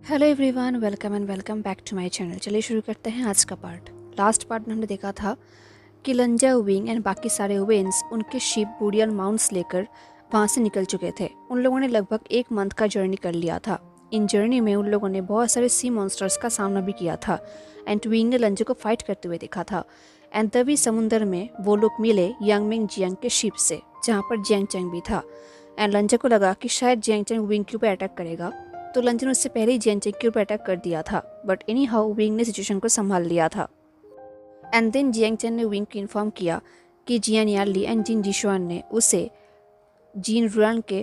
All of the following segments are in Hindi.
Hello everyone, welcome back to my channel. चलिए शुरू करते हैं आज का पार्ट। लास्ट पार्ट में हमने देखा था कि लंजा विंग एंड बाकी सारे वेन्स उनके शिप बूडियन माउंट्स लेकर वहाँ से निकल चुके थे। उन लोगों ने लगभग 1 मंथ का जर्नी कर लिया था। इन जर्नी में उन लोगों ने बहुत सारे सी मॉन्स्टर्स का सामना भी किया था एंड विंग ने लंजे को फाइट करते हुए देखा था। एंड तभी समुंदर में वो लोग मिले यांगमिंग जियांग के शिप से, जहाँ पर जियांग चैंग भी था। एंड लंजा को लगा कि शायद जियांग चैंग विंग के ऊपर अटैक करेगा, तो लंजन उससे पहले ही जियांग चैंग के ऊपर अटैक कर दिया था। बट एनी हाउ विंग ने सिचुएशन को संभाल लिया था। एंड देन जियांग चैंग ने विंग को इन्फॉर्म किया कि जियान यारली एंड जिन जिशुआन ने उसे जीन रुआन के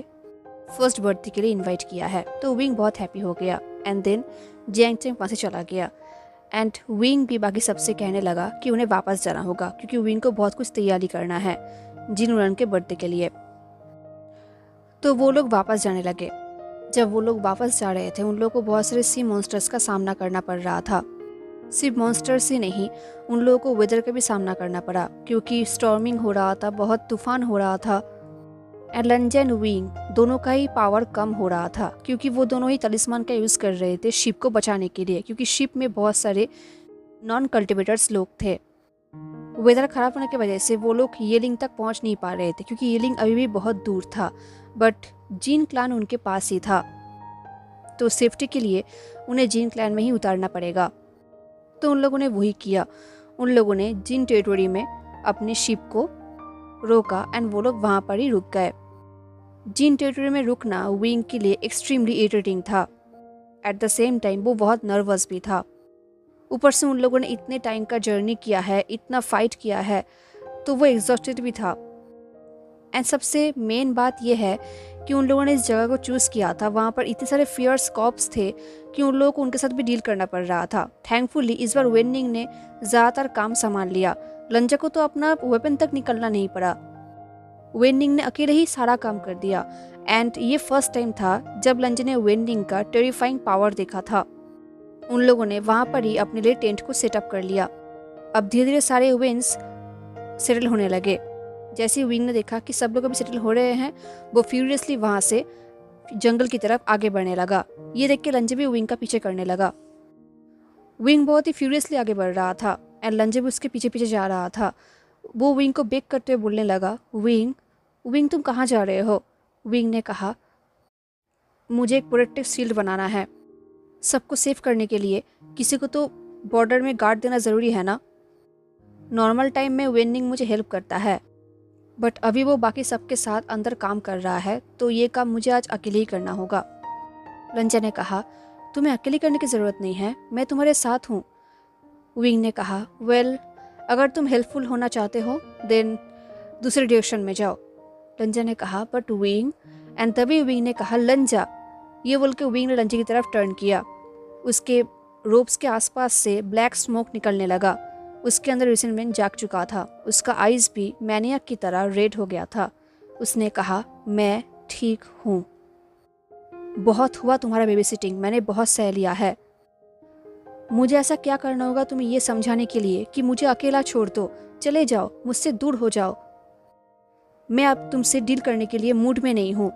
फर्स्ट बर्थडे के लिए इनवाइट किया है। तो विंग बहुत हैप्पी हो गया। एंड देन जियांग चैंग वहाँ से चला गया। एंड विंग भी बाकी सबसे कहने लगा कि उन्हें वापस जाना होगा, क्योंकि विंग को बहुत कुछ तैयारी करना है जिन रुआन के बर्थडे के लिए। तो वो लोग वापस जाने लगे। जब वो लोग वापस जा रहे थे, उन लोगों को बहुत सारे सी मॉन्स्टर्स का सामना करना पड़ रहा था। सिर्फ मॉन्स्टर्स ही नहीं, उन लोगों को वेदर का भी सामना करना पड़ा, क्योंकि स्टॉर्मिंग हो रहा था, बहुत तूफान हो रहा था। एंड लंजा एंड विंग दोनों का ही पावर कम हो रहा था, क्योंकि वो दोनों ही तलिस्मान का यूज़ कर रहे थे शिप को बचाने के लिए, क्योंकि शिप में बहुत सारे नॉन कल्टिवेटर्स लोग थे। वेदर खराब होने की वजह से वो लोग येलिंग तक पहुंच नहीं पा रहे थे, क्योंकि येलिंग अभी भी बहुत दूर था। बट जीन क्लान उनके पास ही था, तो सेफ्टी के लिए उन्हें जीन क्लैन में ही उतारना पड़ेगा। तो उन लोगों ने वही किया। उन लोगों ने जीन टेरिटोरी में अपने शिप को रोका एंड वो लोग वहाँ पर ही रुक गए। जीन टेरिटोरी में रुकना विंग के लिए एक्सट्रीमली इरिटेटिंग था। एट द सेम टाइम वो बहुत नर्वस भी था। ऊपर से उन लोगों ने इतने टाइम का जर्नी किया है, इतना फाइट किया है, तो वो एग्जॉस्टेड भी था। एंड सबसे मेन बात यह है कि उन लोगों ने इस जगह को चूज़ किया था, वहाँ पर इतने सारे फियर्स कॉप्स थे कि उन लोगों को उनके साथ भी डील करना पड़ रहा था। थैंकफुली इस बार वेनिंग ने ज़्यादातर काम संभाल लिया। लंजा को तो अपना वेपन तक निकलना नहीं पड़ा। वेनिंग ने अकेले ही सारा काम कर दिया। एंड ये फर्स्ट टाइम था जब लंजा ने वेनिंग का टेरिफाइंग पावर देखा था। उन लोगों ने वहाँ पर ही अपने लिए टेंट को सेटअप कर लिया। अब धीरे धीरे सारे वेन्स सेटल होने लगे। जैसे ही विंग ने देखा कि सब लोग अभी सेटल हो रहे हैं, वो फ्यूरियसली वहाँ से जंगल की तरफ आगे बढ़ने लगा। ये देख के लंजे भी विंग का पीछे करने लगा। विंग बहुत ही फ्यूरियसली आगे बढ़ रहा था एंड लंजे भी उसके पीछे पीछे जा रहा था। वो विंग को बेक करते हुए बोलने लगा, विंग विंग तुम कहाँ जा रहे हो? विंग ने कहा, मुझे एक प्रोटेक्टिव शील्ड बनाना है। सबको सेफ करने के लिए किसी को तो बॉर्डर में गार्ड देना ज़रूरी है ना। नॉर्मल टाइम में वेनिंग मुझे हेल्प करता है, बट अभी वो बाकी सबके साथ अंदर काम कर रहा है, तो ये काम मुझे आज अकेले ही करना होगा। लंजा ने कहा, तुम्हें अकेले करने की ज़रूरत नहीं है, मैं तुम्हारे साथ हूँ। विंग ने कहा, वेल, अगर तुम हेल्पफुल होना चाहते हो देन दूसरे डायरेक्शन में जाओ। लंजा ने कहा, बट विंग। एंड तभी विंग ने कहा, लंजा। ये बोल के विंग ने लंजे की तरफ टर्न किया। उसके रोप्स के आसपास से ब्लैक स्मोक निकलने लगा। उसके अंदर रिसेंटमेंट जाग चुका था। उसका आइज़ भी मैनियक की तरह रेड हो गया था। उसने कहा, मैं ठीक हूँ। बहुत हुआ तुम्हारा बेबी सिटिंग, मैंने बहुत सह लिया है। मुझे ऐसा क्या करना होगा तुम्हें ये समझाने के लिए कि मुझे अकेला छोड़ दो, चले जाओ, मुझसे दूर हो जाओ। मैं अब तुमसे डील करने के लिए मूड में नहीं हूँ।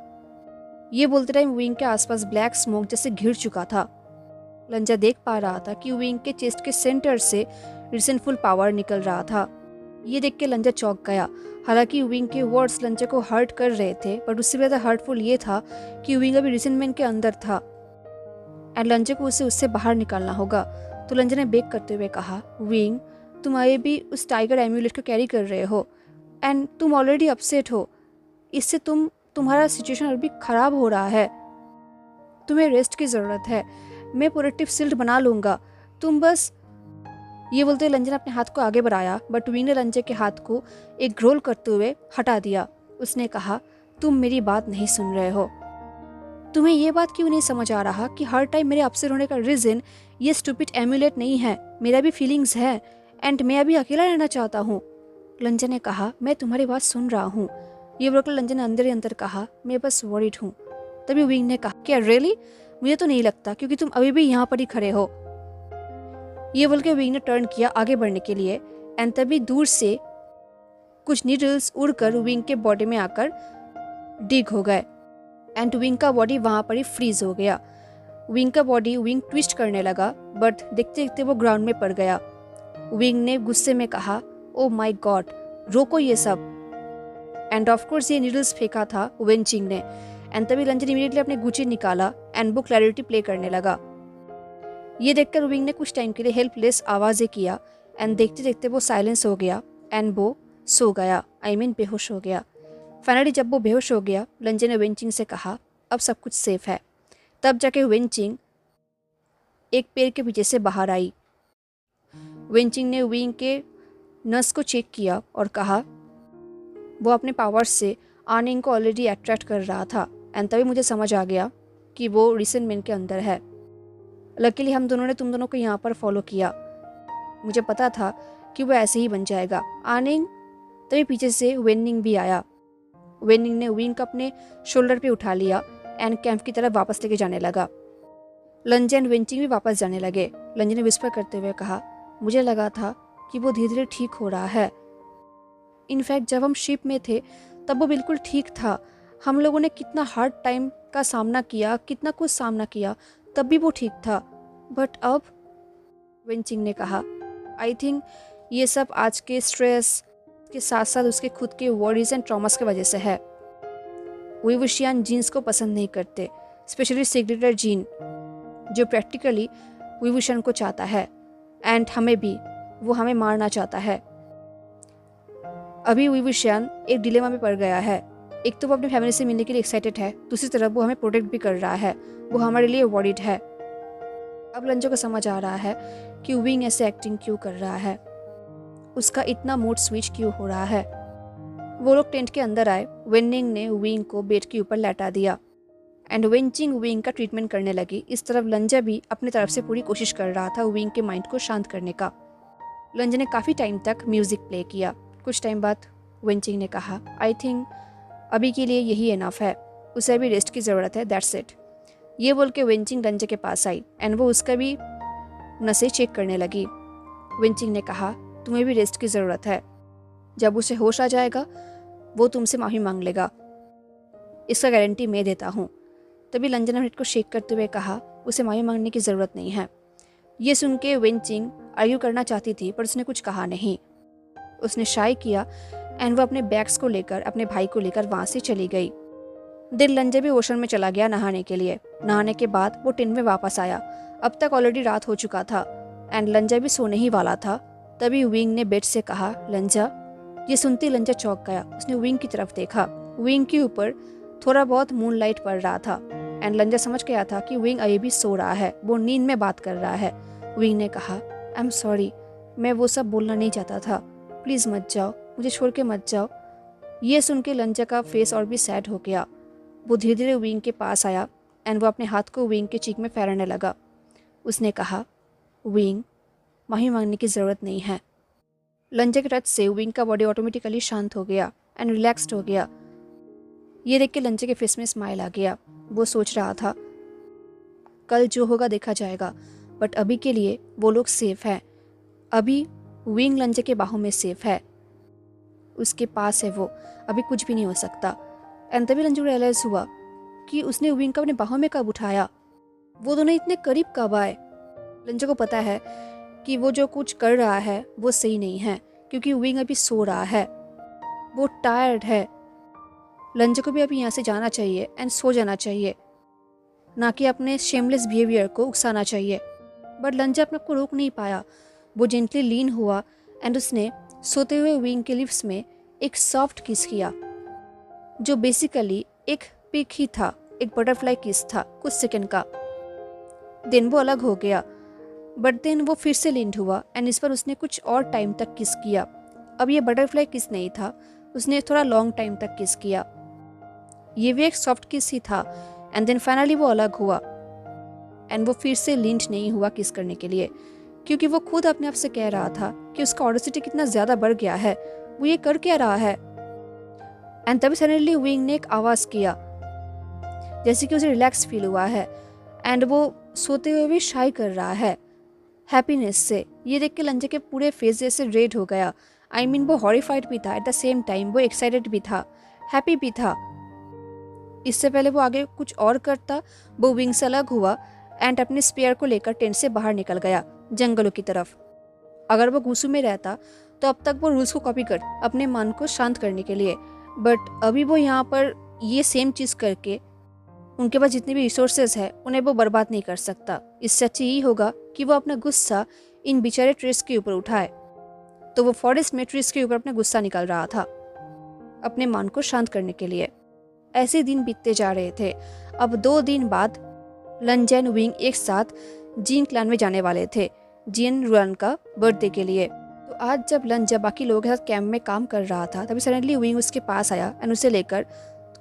ये बोलते टाइम विंग के आसपास ब्लैक स्मोक जैसे घिर चुका था। लंजा देख पा रहा था कि विंग के चेस्ट के सेंटर से रिसेंटफुल पावर निकल रहा था। ये देख के लंजा चौंक गया। हालांकि विंग के वर्ड्स लंजा को हर्ट कर रहे थे, बट उससे ज़्यादा हर्टफुल ये था कि विंग अभी रिसेंटमेंट के अंदर था एंड लंजा को उससे बाहर निकालना होगा। तो लंजा ने बेक करते हुए कहा, विंग, तुम अभी भी उस टाइगर एम्यूलेट को कैरी कर रहे हो एंड तुम ऑलरेडी अपसेट हो। इससे तुम्हारा सिचुएशन अभी खराब हो रहा है। तुम्हें रेस्ट की ज़रूरत है। मैं प्रोटेक्टिव शील्ड बना लूँगा, तुम बस। ये बोलते लंजा ने अपने हाथ को आगे बढ़ाया, बट विंग ने लंजे के हाथ को एक ग्रोल करते हुए हटा दिया। उसने कहा, तुम मेरी बात नहीं सुन रहे हो। तुम्हें ये बात क्यों नहीं समझ आ रहा कि हर टाइम मेरे अपसेट होने का रीज़न ये स्टूपिड एम्यूलेट नहीं है, मेरा भी फीलिंग्स है एंड मैं अभी अकेला रहना चाहता हूँ। लंजा ने कहा, मैं तुम्हारी बात सुन रहा हूँ। ये बोलकर लंजा ने अंदर ही अंदर कहा, मैं बस वरीड हूँ। तभी विंग ने कहा, क्या रियली? मुझे तो नहीं लगता, क्योंकि तुम अभी भी यहाँ पर ही खड़े हो। ये बोल के विंग ने टर्न किया आगे बढ़ने के लिए एंड तभी दूर से कुछ नीडल्स उड़कर विंग के बॉडी में आकर डिग हो गए एंड विंग का बॉडी वहाँ पर ही फ्रीज हो गया। विंग का बॉडी विंग ट्विस्ट करने लगा, बट देखते देखते वो ग्राउंड में पड़ गया। विंग ने गुस्से में कहा, ओ माई गॉड, रोको ये सब। एंड ऑफ कोर्स ये नीडल्स फेंका था वेंचिंग ने। एंड तभी लंजन इमीडिएटली अपने गुची निकाला एंड वो क्लैरिटी प्ले करने लगा। ये देखकर विंग ने कुछ टाइम के लिए हेल्पलेस आवाज़ें किया एंड देखते देखते वो साइलेंस हो गया एंड वो सो गया, बेहोश हो गया। फाइनली जब वो बेहोश हो गया, लंजन ने वेंचिंग से कहा, अब सब कुछ सेफ है। तब जाके वेंचिंग एक पेड़ के पीछे से बाहर आई। वेंचिंग ने विंग के नस को चेक किया और कहा, वो अपने पावर्स से आनिंग को ऑलरेडी अट्रैक्ट कर रहा था। एंड तभी मुझे समझ आ गया कि वो रिसेंटमेंट के अंदर है। लकीली हम दोनों ने तुम दोनों को यहाँ पर फॉलो किया। मुझे पता था कि वो ऐसे ही बन जाएगा। आनिंग तभी पीछे से वेनिंग भी आया। वेनिंग ने विंग को अपने शोल्डर पे उठा लिया एंड कैंप की तरफ वापस लेके जाने लगा। लंजन एंड वेंचिंग भी वापस जाने लगे। लंजन ने विस्पर करते हुए कहा, मुझे लगा था कि वो धीरे धीरे ठीक हो रहा है। इनफैक्ट जब हम शिप में थे तब वो बिल्कुल ठीक था। हम लोगों ने कितना हार्ड टाइम का सामना किया, कितना कुछ सामना किया, तब भी वो ठीक था। बट अब, वेंचिंग ने कहा, आई थिंक ये सब आज के स्ट्रेस के साथ साथ उसके खुद के वरीज एंड ट्रॉमास की वजह से है। वीवुशियन जीन्स को पसंद नहीं करते, स्पेशली सिग्नेचर जीन, जो प्रैक्टिकली वीवुशियन को चाहता है एंड हमें भी, वो हमें मारना चाहता है। अभी वीवुशियन एक डिलेमा में पड़ गया है। एक तो वो अपनी फैमिली से मिलने के लिए एक्साइटेड है, दूसरी तरफ वो हमें प्रोटेक्ट भी कर रहा है। वो हमारे लिए वॉरिड है। अब लंजो को समझ आ रहा है कि विंग ऐसे एक्टिंग क्यों कर रहा है, उसका इतना मूड स्विच क्यों हो रहा है। वो लोग टेंट के अंदर आए। वेनिंग ने विंग को बेड के ऊपर लेटा दिया एंड वेंचिंग विंग का ट्रीटमेंट करने लगी। इस तरफ लंजा भी अपनी तरफ से पूरी कोशिश कर रहा था विंग के माइंड को शांत करने का। लंजा ने काफ़ी टाइम तक म्यूजिक प्ले किया। कुछ टाइम बाद वेंचिंग ने कहा, आई थिंक अभी के लिए यही इनफ है, उसे अभी रेस्ट की ज़रूरत है, दैट्स इट। ये बोल के वेंचिंग लंजा के पास आई एंड वो उसका भी नसें चेक करने लगी। वेंचिंग ने कहा, तुम्हें भी रेस्ट की ज़रूरत है, जब उसे होश आ जाएगा वो तुमसे माफ़ी मांग लेगा, इसका गारंटी मैं देता हूँ। तभी लंजन ने हेड को शेक करते हुए कहा, उसे माफ़ी मांगने की ज़रूरत नहीं है। ये सुन के वेंचिंग आर्ग्यू करना चाहती थी पर उसने कुछ कहा नहीं। उसने शाय किया एंड वो अपने बैग्स को लेकर, अपने भाई को लेकर वहाँ से चली गई। देन लंजा भी ओशन में चला गया नहाने के लिए। नहाने के बाद वो टेंट में वापस आया। अब तक ऑलरेडी रात हो चुका था एंड लंजा भी सोने ही वाला था। तभी विंग ने बेड से कहा, लंजा। ये सुनते लंजा चौंक गया। उसने विंग की तरफ देखा। विंग के ऊपर थोड़ा बहुत मूनलाइट पड़ रहा था एंड लंजा समझ गया था कि विंग अभी भी सो रहा है, वो नींद में बात कर रहा है। विंग ने कहा, आई एम सॉरी, मैं वो सब बोलना नहीं चाहता था, प्लीज़ मत जाओ, मुझे छोड़ के मत जाओ। ये सुन के लंजा का फेस और भी सैड हो गया। वो धीरे धीरे विंग के पास आया एंड वो अपने हाथ को विंग के चीक में फेरने लगा। उसने कहा, विंग, माफ़ी मांगने की ज़रूरत नहीं है। लंजा के टच से विंग का बॉडी ऑटोमेटिकली शांत हो गया एंड रिलैक्स्ड हो गया। ये देख के लंजा के फेस में स्माइल आ गया। वो सोच रहा था, कल जो होगा देखा जाएगा, बट अभी के लिए वो लोग सेफ है। अभी विंग लंजा के बाहों में सेफ है, उसके पास है वो, अभी कुछ भी नहीं हो सकता। एंड तभी लंजू को रियलाइज हुआ कि उसने विंग को अपने बाहों में कब उठाया, वो दोनों इतने करीब कब आए। लंजू को पता है कि वो जो कुछ कर रहा है वो सही नहीं है, क्योंकि विंग अभी सो रहा है, वो टायर्ड है। लंजू को भी अभी यहाँ से जाना चाहिए एंड सो जाना चाहिए, ना कि अपने शेमलेस बिहेवियर को उकसाना चाहिए। बट लंजा अपने को रोक नहीं पाया। वो जेंटली लीन हुआ एंड उसने सोते हुए विंग के लिप्स में एक सॉफ्ट किस किया, जो बेसिकली एक पिक ही था, एक बटरफ्लाई किस था कुछ सेकंड का। देन वो अलग हो गया, बट देन वो फिर से लीन हुआ एंड इस पर उसने कुछ और टाइम तक किस किया। अब ये बटरफ्लाई किस नहीं था, उसने थोड़ा लॉन्ग टाइम तक किस किया। ये भी एक सॉफ्ट किस ही था एंड देन फाइनली वो अलग हुआ एंड वो फिर से लीन नहीं हुआ किस करने के लिए, क्योंकि वो खुद अपने आप से कह रहा था कि उसका ऑडेसिटी कितना ज़्यादा बढ़ गया है, वो ये कर क्या रहा है। एंड तभी सडनली विंग ने एक आवाज़ किया, जैसे कि उसे रिलैक्स फील हुआ है एंड वो सोते हुए भी शाई कर रहा है हैप्पीनेस से। ये देख के लंजा के पूरे फेस जैसे रेड हो गया। आई मीन वो हॉरिफाइड भी था, एट द सेम टाइम वो एक्साइटेड भी था, हैप्पी भी था। इससे पहले वो आगे कुछ और करता, वो विंग से अलग हुआ एंड अपने स्पेयर को लेकर टेंट से बाहर निकल गया जंगलों की तरफ। अगर वो गुस्सू में रहता तो अब तक वो रूल्स को कॉपी कर अपने मन को शांत करने के लिए, बट अभी वो यहाँ पर ये सेम चीज़ करके उनके पास जितने भी रिसोर्सेज है उन्हें वो बर्बाद नहीं कर सकता। इससे अच्छा यही होगा कि वो अपना गुस्सा इन बेचारे ट्रीज के ऊपर उठाए। तो वो फॉरेस्ट में ट्रीज के ऊपर अपना गुस्सा निकाल रहा था अपने मन को शांत करने के लिए। ऐसे दिन बीतते जा रहे थे। अब 2 दिन बाद लंजन विंग एक साथ जीन क्लैन में जाने वाले थे जीन रुआन का बर्थडे के लिए। तो आज जब लंजा बाकी लोगों के साथ कैंप में काम कर रहा था तभी सडनली विंग उसके पास आया एंड उसे लेकर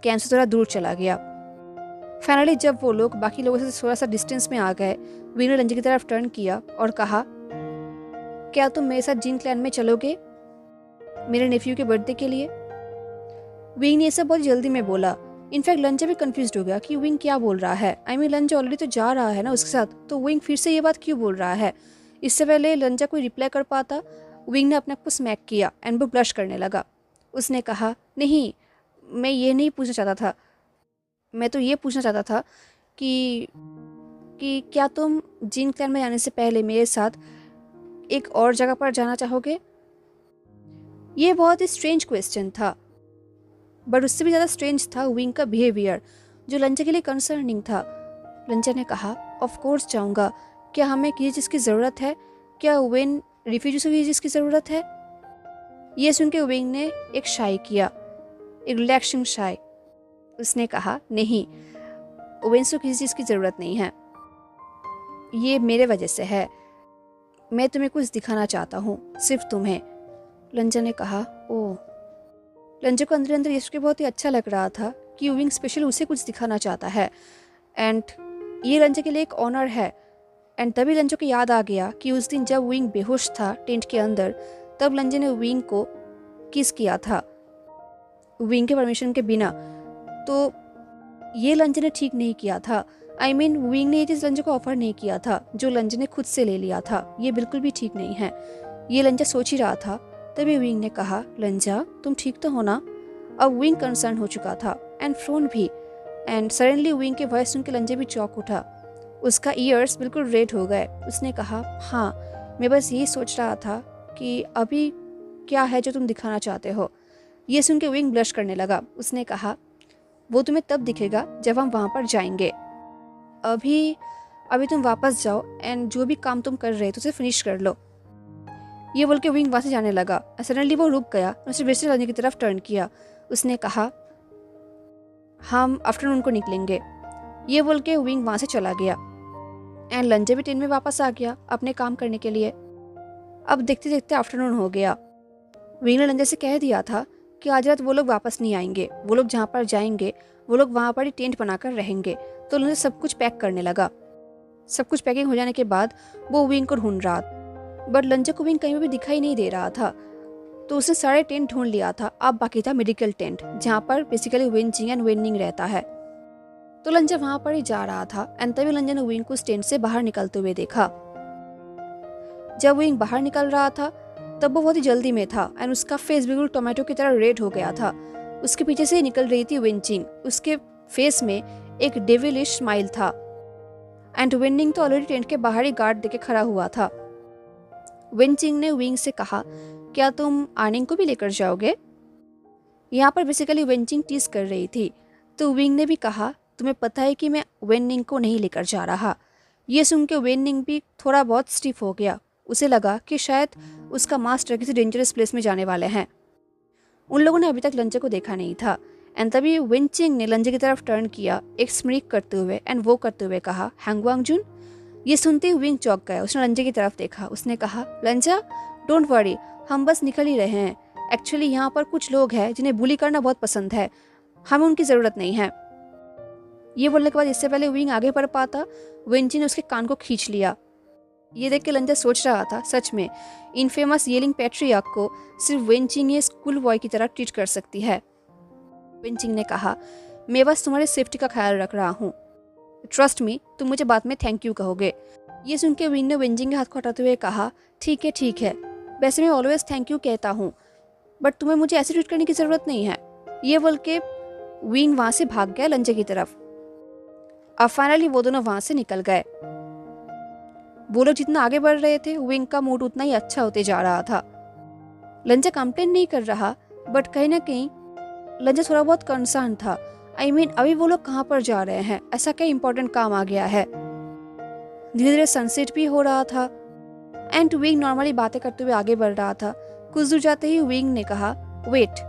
कैंप से थोड़ा दूर चला गया। फाइनली जब वो लोग बाकी लोगों से थोड़ा सा डिस्टेंस में आ गए, विंग ने लंजा की तरफ टर्न किया और कहा, क्या तुम मेरे साथ जीन क्लैन में चलोगे मेरे नेफ्यू के बर्थडे के लिए? विंग ने ये सब बहुत जल्दी में बोला। इनफैक्ट लंजा भी कंफ्यूज हो गया कि विंग क्या बोल रहा है। लंजा ऑलरेडी तो जा रहा है ना उसके साथ, तो विंग फिर से ये बात क्यों बोल रहा है? इससे पहले लंजा कोई रिप्लाई कर पाता, विंग ने अपने आप को स्मैक किया एंड वो ब्लश करने लगा। उसने कहा, नहीं, मैं ये नहीं पूछना चाहता था, मैं तो ये पूछना चाहता था कि क्या तुम जीन क्लैन में जाने से पहले मेरे साथ एक और जगह पर जाना चाहोगे? ये बहुत ही स्ट्रेंज क्वेश्चन था, बट उससे भी ज़्यादा स्ट्रेंज था विंग का बिहेवियर जो लंजा के लिए कंसर्निंग था। लंजा ने कहा, ऑफ कोर्स जाऊँगा। क्या हमें किसी चीज़ की ज़रूरत है? क्या विन रिफ्यूजीज को किसी चीज़ की ज़रूरत है? ये सुन के विंग ने एक शाई किया, एक रिलैक्सिंग शाई। उसने कहा, नहीं, विंस को किसी चीज़ की ज़रूरत नहीं है, ये मेरे वजह से है। मैं तुम्हें कुछ दिखाना चाहता हूँ, सिर्फ तुम्हें। लंजा ने कहा, ओह। लंजा को अंदर अंदर ये सुन के बहुत ही अच्छा लग रहा था कि विंग स्पेशल उसे कुछ दिखाना चाहता है एंड ये लंजा के लिए एक ऑनर है। एंड तभी लंजा को याद आ गया कि उस दिन जब विंग बेहोश था टेंट के अंदर, तब लंजा ने विंग को किस किया था विंग के परमिशन के बिना। तो ये लंजा ने ठीक नहीं किया था। विंग ने ये चीज़ लंजा को ऑफर नहीं किया था जो लंजा ने खुद से ले लिया था। ये बिल्कुल भी ठीक नहीं है। ये लंजा सोच ही रहा था, तभी विंग ने कहा, लंजा तुम ठीक तो हो ना? अब विंग कंसर्न हो चुका था एंड फ्रोन भी। एंड सडनली विंग के वॉइस सुन के लंजा भी चौंक उठा। उसका ईयर्स बिल्कुल रेड हो गए। उसने कहा, हाँ, मैं बस यही सोच रहा था कि अभी क्या है जो तुम दिखाना चाहते हो। ये सुन के विंग ब्लश करने लगा। उसने कहा, वो तुम्हें तब दिखेगा जब हम वहाँ पर जाएंगे। अभी तुम वापस जाओ एंड जो भी काम तुम कर रहे थे उसे फिनिश कर लो। ये बोल के विंग वहाँ से जाने लगा। सडनली वो रुक गया, उसे फिर से लंजा की तरफ टर्न किया। उसने कहा, हम आफ्टरनून को निकलेंगे। ये बोल के विंग वहाँ से चला गया एंड लंजा भी टेंट में वापस आ गया अपने काम करने के लिए। अब देखते देखते आफ्टरनून हो गया। विंग ने लंजा से कह दिया था कि आज रात वो लोग वापस नहीं आएंगे, वो लोग जहाँ पर जाएंगे वो लोग वहाँ पर ही टेंट बनाकर रहेंगे। तो लंजा सब कुछ पैक करने लगा। सब कुछ पैकिंग हो जाने के बाद वो विंग को ढूंढ रहा, बट लंजा को विंग कहीं भी दिखाई नहीं दे रहा था। तो उसने सारे टेंट ढूंढ लिया था। अब बाकी था मेडिकल टेंट, जहाँ पर बेसिकली विंचिंग एंड वेंडिंग रहता है। तो लंजा वहाँ पर ही जा रहा था एंड तभी लंजा ने विंग को उस टेंट से बाहर निकलते हुए देखा। जब विंग बाहर निकल रहा था तब वो बहुत ही जल्दी में था एंड उसका फेस बिल्कुल टोमेटो की तरह रेड हो गया था। उसके पीछे से निकल रही थी विंचिंग। उसके फेस में एक डेविलिश स्माइल था एंड विंडिंग तो ऑलरेडी टेंट के बाहर ही गार्ड देके खड़ा हुआ था। विंचिंग ने विंग से कहा, क्या तुम आर्निंग को भी लेकर जाओगे? यहाँ पर बेसिकली विंचिंग टीज कर रही थी। तो विंग ने भी कहा, तुम्हें पता है कि मैं वेनिंग को नहीं लेकर जा रहा। ये सुन के वेनिंग भी थोड़ा बहुत स्टिफ हो गया। उसे लगा कि शायद उसका मास्टर किसी डेंजरस प्लेस में जाने वाले हैं। उन लोगों ने अभी तक लंजा को देखा नहीं था एंड तभी विंचिंग ने लंजा की तरफ टर्न किया, एक स्मिक करते हुए एंड वो करते हुए कहा, हैंगवांगजुन। ये सुनते ही विंग चौंक गया। उसने लंजा की तरफ देखा। उसने कहा, लंजा डोंट वरी, हम बस निकल ही रहे हैं। एक्चुअली यहाँ पर कुछ लोग हैं जिन्हें बुली करना बहुत पसंद है, हमें उनकी ज़रूरत नहीं है। ये बोलने के बाद इससे पहले विंग आगे बढ़ पाता, विंचिंग ने उसके कान को खींच लिया। ये देख के लंजा सोच रहा था, सच में इन फेमस येलिंग पैट्रियार्क को सिर्फ विंचिंग ये स्कूल बॉय की तरह ट्रीट कर सकती है। विंचिंग ने कहा, मैं बस तुम्हारी सेफ्टी का ख्याल रख रहा हूँ, ट्रस्ट मी, तुम मुझे बाद में थैंक यू कहोगे। ये सुन के विंग ने विंचिंग के हाथ को हटाते हुए कहा, ठीक है, वैसे मैं ऑलवेज थैंक यू कहता हूँ, बट तुम्हें मुझे ऐसे ट्रीट करने की ज़रूरत नहीं है। ये बोल के विंग वहाँ से भाग गया लंजा की तरफ। अब फाइनली वो दोनों वहाँ से निकल गए। वो लोग जितना आगे बढ़ रहे थे विंग का मूड उतना ही अच्छा होते जा रहा था। लंजा कंप्लेन नहीं कर रहा, बट कहीं ना कहीं लंजा थोड़ा बहुत कंसर्न था। अभी वो लोग कहाँ पर जा रहे हैं, ऐसा क्या इंपॉर्टेंट काम आ गया है। धीरे धीरे सनसेट भी हो रहा था एंड विंग नॉर्मली बातें करते हुए आगे बढ़ रहा था। कुछ दूर जाते ही विंग ने कहा वेट।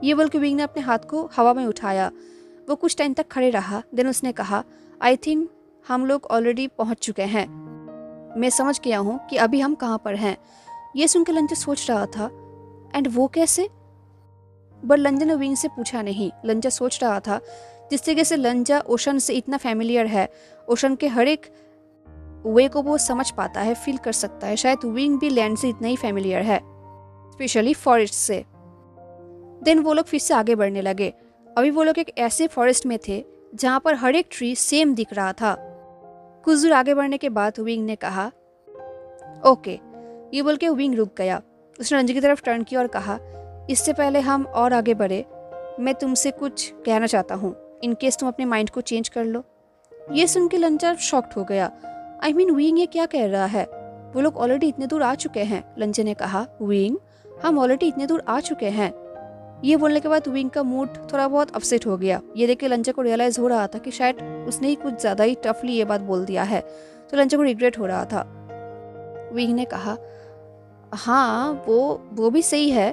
ये बोल के विंग ने अपने हाथ को हवा में उठाया। वो कुछ टाइम तक खड़े रहा, देन उसने कहा आई थिंक हम लोग ऑलरेडी पहुंच चुके हैं। मैं समझ गया हूँ कि अभी हम कहाँ पर हैं। ये सुनकर लंजा सोच रहा था एंड वो कैसे, बट लंजा ने विंग से पूछा नहीं। लंजा सोच रहा था जिस तरीके से लंजा ओशन से इतना फैमिलियर है, ओशन के हर एक वे को वो समझ पाता है, फील कर सकता है, शायद विंग भी लैंड से इतना ही फैमिलियर है, स्पेशली फॉरेस्ट से। देन वो लोग फिर से आगे बढ़ने लगे। अभी वो लोग एक ऐसे फॉरेस्ट में थे जहाँ पर हर एक ट्री सेम दिख रहा था। कुछ दूर आगे बढ़ने के बाद विंग ने कहा ओके। ये बोल के विंग रुक गया। उसने लंजा की तरफ टर्न किया और कहा इससे पहले हम और आगे बढ़े, मैं तुमसे कुछ कहना चाहता हूँ, इन केस तुम अपने माइंड को चेंज कर लो। ये सुन के लंजा शॉक्ड हो गया। विंग ये क्या कह रहा है, वो लोग ऑलरेडी इतने दूर आ चुके हैं। लंजा ने कहा विंग हम ऑलरेडी इतने दूर आ चुके हैं। ये बोलने के बाद विंग का मूड थोड़ा बहुत अपसेट हो गया। ये देख के लंजा को रियलाइज हो रहा था कि शायद उसने ही कुछ ज्यादा ही टफली ये बात बोल दिया है, तो लंजा को रिग्रेट हो रहा था। विंग ने कहा हाँ वो भी सही है,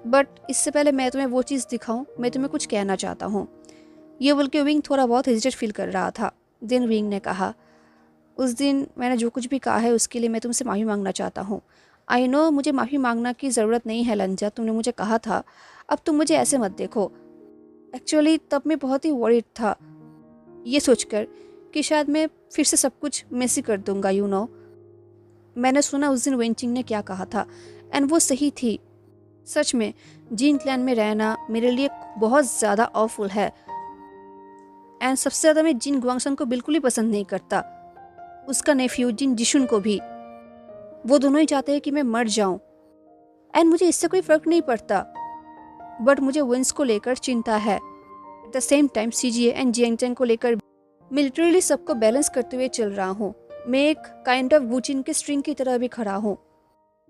बट इससे पहले मैं तुम्हें वो चीज़ दिखाऊं, मैं तुम्हें कुछ कहना चाहता हूँ। ये बोल के विंग थोड़ा बहुत हेजिटेट फील कर रहा था। देन विंग ने कहा उस दिन मैंने जो कुछ भी कहा है उसके लिए मैं तुमसे माफ़ी मांगना चाहता हूँ। आई नो मुझे माफ़ी मांगना की ज़रूरत नहीं है लंजा, तुमने मुझे कहा था, अब तुम मुझे ऐसे मत देखो। एक्चुअली तब मैं बहुत ही वरीड था, ये सोचकर कि शायद मैं फिर से सब कुछ मेसी कर दूंगा। यू नो मैंने सुना उस दिन वेंचिंग ने क्या कहा था एंड वो सही थी। सच में जीन क्लैन में रहना मेरे लिए बहुत ज़्यादा ऑफुल है एंड सबसे ज़्यादा मैं जिन गुआंगसन को बिल्कुल ही पसंद नहीं करता, उसका नेफ्यू जिन जिशुन को भी। वो दोनों ही चाहते हैं कि मैं मर जाऊं एंड मुझे इससे कोई फर्क नहीं पड़ता, बट मुझे विंस को लेकर चिंता है। At the same time CGA and जियांगचैन को लेकर मैं लिटरली सबको बैलेंस करते हुए चल रहा हूँ। मैं एक काइंड ऑफ वुचिन के स्ट्रिंग की तरह भी खड़ा हूँ।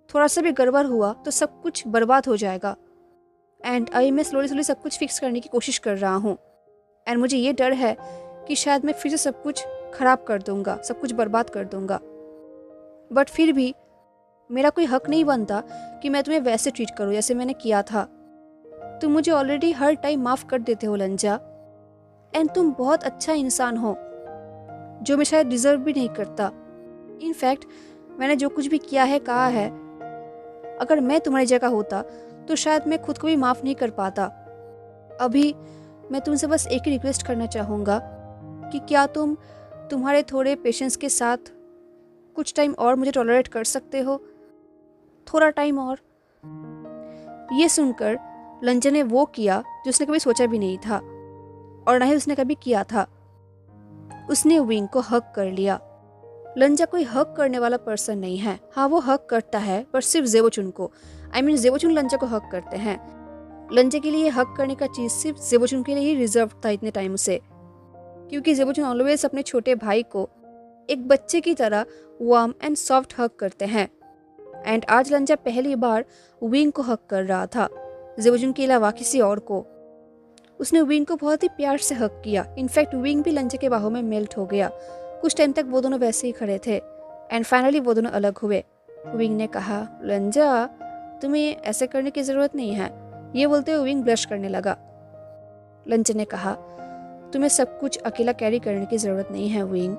थोड़ा सा भी गड़बड़ हुआ तो सब कुछ बर्बाद हो जाएगा एंड अभी मैं स्लोली सब कुछ फिक्स करने की कोशिश कर रहा हूँ एंड मुझे ये डर है कि शायद मैं फिर से सब कुछ खराब कर दूंगा, सब कुछ बर्बाद कर दूंगा। बट फिर भी मेरा कोई हक नहीं बनता कि मैं तुम्हें वैसे ट्रीट करूँ जैसे मैंने किया था। तुम मुझे ऑलरेडी हर टाइम माफ़ कर देते हो लंजा, एंड तुम बहुत अच्छा इंसान हो जो मैं शायद डिजर्व भी नहीं करता। इनफैक्ट मैंने जो कुछ भी किया है, कहा है, अगर मैं तुम्हारी जगह होता तो शायद मैं खुद को भी माफ़ नहीं कर पाता। अभी मैं तुमसे बस एक ही रिक्वेस्ट करना चाहूँगा कि क्या तुम तुम्हारे थोड़े पेशेंस के साथ कुछ टाइम और मुझे टॉलरेट कर सकते हो, थोड़ा टाइम और। ये सुनकर लंजा ने वो किया जो उसने कभी सोचा भी नहीं था और ना ही उसने कभी किया था। उसने विंग को हक कर लिया। लंजा कोई हक करने वाला पर्सन नहीं है। हाँ वो हक करता है पर सिर्फ जेबोचुन को। जेबोचुन लंजा को हक करते हैं। लंजा के लिए हक करने का चीज सिर्फ जेबोचुन के लिए ही रिजर्व था इतने टाइम से, क्योंकि जेबोचुन ऑलवेज अपने छोटे भाई को एक बच्चे की तरह वार्म एंड सॉफ्ट हक करते हैं। एंड आज लंजा पहली बार विंग को हक कर रहा था, जेबोचुन के अलावा किसी और को। उसने विंग को बहुत ही प्यार से हक किया। इनफैक्ट विंग भी लंजा के बाहों में मेल्ट हो गया। कुछ टाइम तक वो दोनों वैसे ही खड़े थे एंड फाइनली वो दोनों अलग हुए। विंग ने कहा लंजा तुम्हें ऐसे करने की जरूरत नहीं है। ये बोलते हुए विंग ब्लश करने लगा। लंजा ने कहा तुम्हें सब कुछ अकेला कैरी करने की जरूरत नहीं है विंग।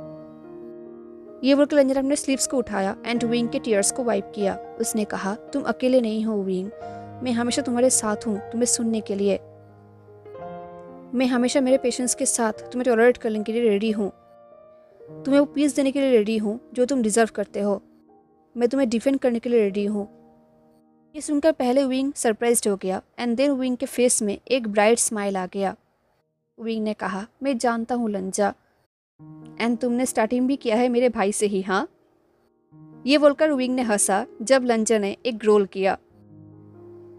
ये बोलकर लंजा ने अपने स्लीव्स को उठाया एंड विंग के टीयर्स को वाइप किया। उसने कहा तुम अकेले नहीं हो विंग, मैं हमेशा तुम्हारे साथ हूँ तुम्हें सुनने के लिए। मैं हमेशा मेरे पेशेंस के साथ तुम्हें टॉलरेट करने के लिए रेडी हूँ, तुम्हें वो पीस देने के लिए रेडी हूँ जो तुम डिजर्व करते हो। मैं तुम्हें डिफेंड करने के लिए रेडी हूँ। ये सुनकर पहले विंग सरप्राइज्ड हो गया एंड देन विंग के फेस में एक ब्राइट स्माइल आ गया। विंग ने कहा मैं जानता हूँ लंजा, एंड तुमने स्टार्टिंग भी किया है मेरे भाई से ही। हाँ ये बोलकर विंग ने हंसा जब लंजा ने एक ग्रोल किया।